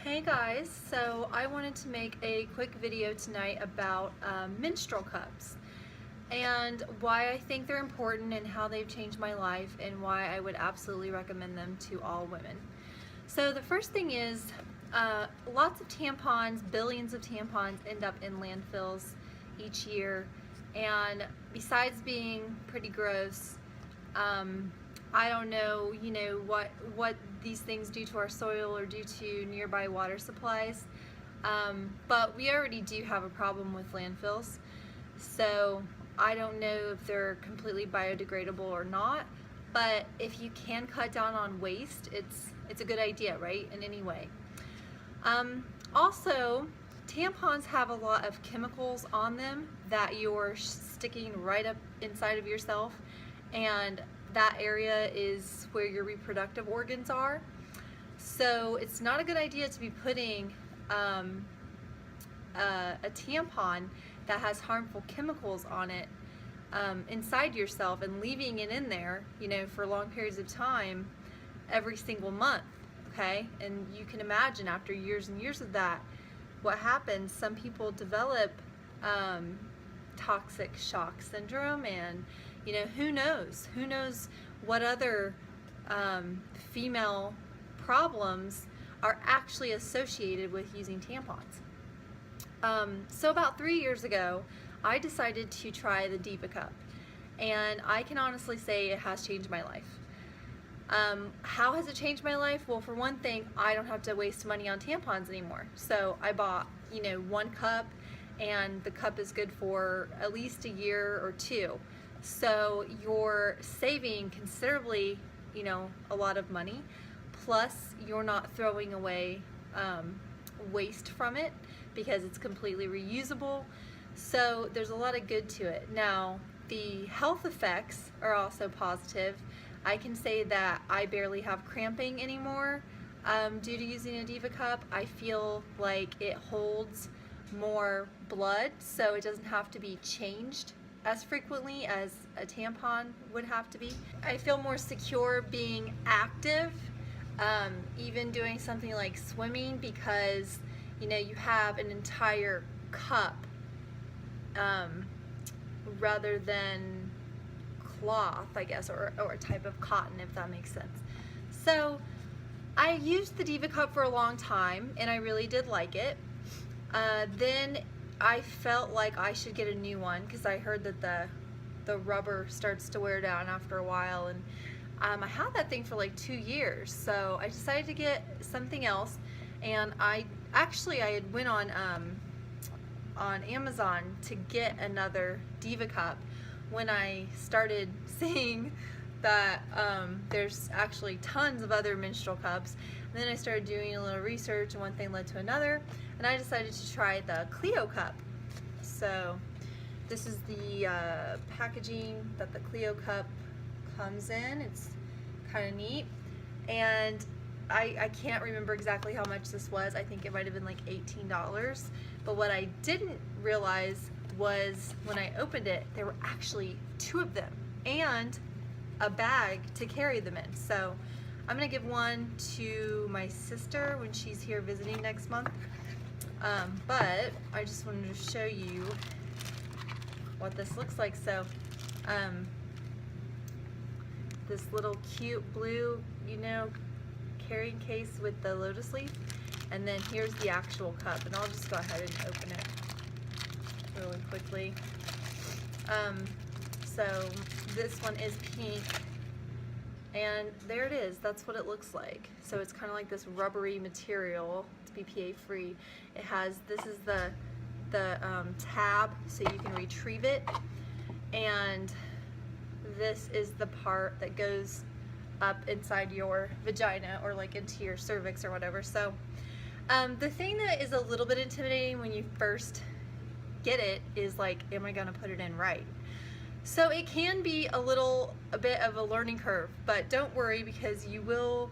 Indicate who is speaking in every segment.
Speaker 1: Hey guys, so I wanted to make a quick video tonight about menstrual cups and why I think they're important and how they've changed my life and why I would absolutely recommend them to all women. So the first thing is lots of tampons, billions of tampons end up in landfills each year, and besides being pretty gross, I don't know, what these things do to our soil or do to nearby water supplies, but we already do have a problem with landfills. So I don't know if they're completely biodegradable or not, but if you can cut down on waste, it's a good idea, right? In any way. Also, tampons have a lot of chemicals on them that you're sticking right up inside of yourself, and that area is where your reproductive organs are. So it's not a good idea to be putting a tampon that has harmful chemicals on it inside yourself and leaving it in there, for long periods of time every single month, okay? And you can imagine after years and years of that, what happens. Some people develop toxic shock syndrome, and who knows what other female problems are actually associated with using tampons. So about 3 years ago, I decided to try the Diva Cup, and I can honestly say it has changed my life. How has it changed my life? Well, for one thing, I don't have to waste money on tampons anymore. So I bought, one cup, and the cup is good for at least a year or two. So you're saving considerably, a lot of money, plus you're not throwing away waste from it because it's completely reusable. So there's a lot of good to it. Now, the health effects are also positive. I can say that I barely have cramping anymore due to using a Diva Cup. I feel like it holds more blood, so it doesn't have to be changed as frequently as a tampon would have to be. I feel more secure being active, even doing something like swimming, because you have an entire cup rather than cloth, I guess, or a type of cotton, if that makes sense. So I used the Diva Cup for a long time, and I really did like it. Then I felt like I should get a new one because I heard that the rubber starts to wear down after a while, and I had that thing for like 2 years. So I decided to get something else, and I had went on Amazon to get another Diva Cup when I started seeing that there's actually tons of other menstrual cups. And then I started doing a little research, and one thing led to another, and I decided to try the Cleo Cup. So this is the packaging that the Cleo Cup comes in. It's kind of neat, and I can't remember exactly how much this was. I think it might have been like $18, but what I didn't realize was when I opened it, there were actually 2 of them and a bag to carry them in. So I'm gonna give one to my sister when she's here visiting next month. But I just wanted to show you what this looks like. So this little cute blue, carrying case with the lotus leaf, and then here's the actual cup, and I'll just go ahead and open it really quickly. So this one is pink, and there it is. That's what it looks like. So it's kind of like this rubbery material. It's BPA free. It has, this is the tab, so you can retrieve it, and this is the part that goes up inside your vagina, or like into your cervix or whatever. So the thing that is a little bit intimidating when you first get it is like, am I gonna put it in right? So it can be a bit of a learning curve, but don't worry, because you will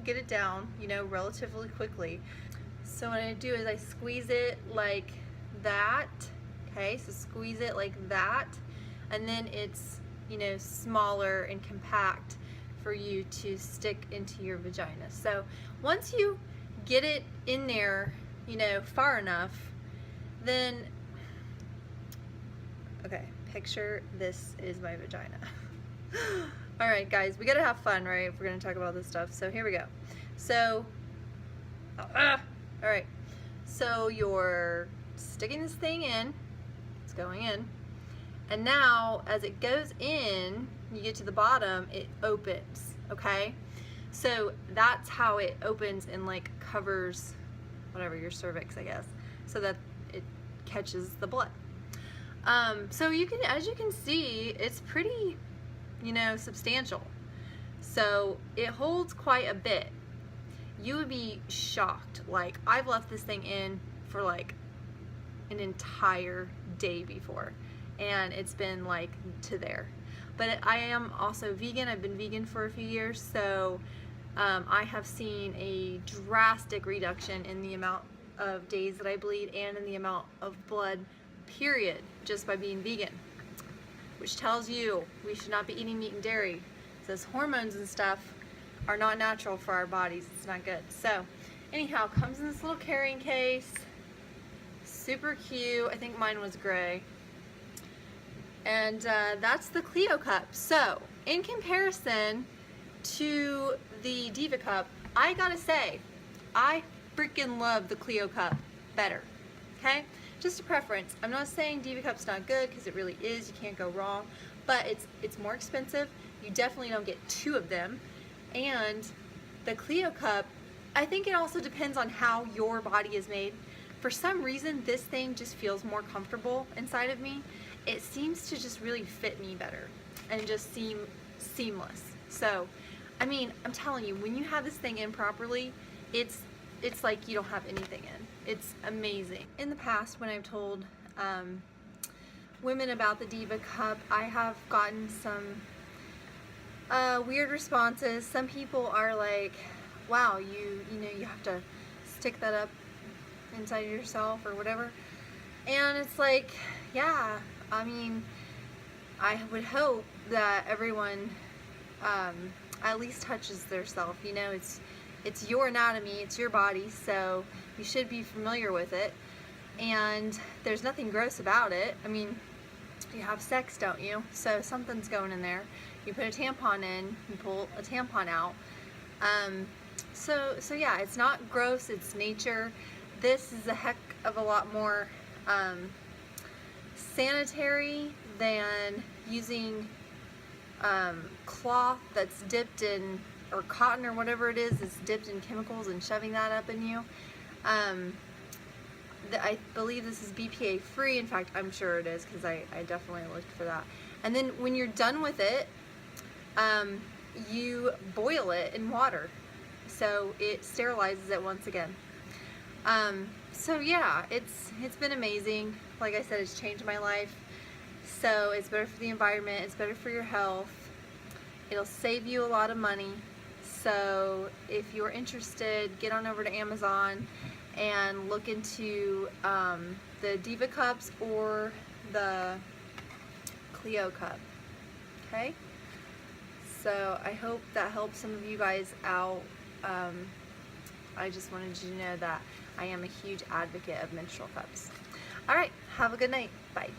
Speaker 1: get it down, relatively quickly. So what I do is I squeeze it like that. Okay, so squeeze it like that, and then it's smaller and compact for you to stick into your vagina. So once you get it in there, you know, far enough, then, okay, picture this is my vagina. All right, guys, we gotta have fun, right, if we're gonna talk about this stuff. So here we go. So, all right, so you're sticking this thing in, it's going in, and now as it goes in, you get to the bottom, it opens, okay? So that's how it opens and like covers whatever, your cervix, I guess, so that it catches the blood. So you can, as you can see, it's pretty, you know, substantial. So it holds quite a bit. You would be shocked. Like, I've left this thing in for like an entire day before, and it's been like to there. But I am also vegan. I've been vegan for a few years, so I have seen a drastic reduction in the amount of days that I bleed and in the amount of blood, period, just by being vegan. Which tells you we should not be eating meat and dairy. It says hormones and stuff are not natural for our bodies. It's not good. So anyhow, comes in this little carrying case. Super cute. I think mine was gray. And that's the Cleo Cup. So in comparison to the Diva Cup, I gotta say, I freaking love the Cleo Cup better. Okay? Just a preference. I'm not saying Diva Cup's not good, because it really is. You can't go wrong. But it's more expensive. You definitely don't get 2 of them. And the Cleo Cup, I think it also depends on how your body is made. For some reason, this thing just feels more comfortable inside of me. It seems to just really fit me better and just seem seamless. So, I mean, I'm telling you, when you have this thing in properly, it's like you don't have anything in. It's amazing. In the past, when I've told women about the Diva Cup, I have gotten some weird responses. Some people are like, wow, you know, you have to stick that up inside of yourself or whatever. And it's like, yeah, I mean, I would hope that everyone at least touches their self. You know, it's your anatomy, it's your body, so you should be familiar with it. And there's nothing gross about it. I mean, you have sex, don't you? So something's going in there. You put a tampon in, you pull a tampon out. So yeah, it's not gross, it's nature. This is a heck of a lot more sanitary than using cloth that's dipped in, or cotton or whatever it is, that's dipped in chemicals and shoving that up in you. I believe this is BPA free. In fact, I'm sure it is, because I definitely looked for that. And then when you're done with it, you boil it in water, so it sterilizes it once again. So yeah, it's been amazing. Like I said, it's changed my life. So it's better for the environment, it's better for your health, it'll save you a lot of money. So if you're interested, get on over to Amazon and look into the Diva Cups or the Cleo Cup. Okay? So I hope that helps some of you guys out. I just wanted you to know that I am a huge advocate of menstrual cups. Alright, have a good night. Bye.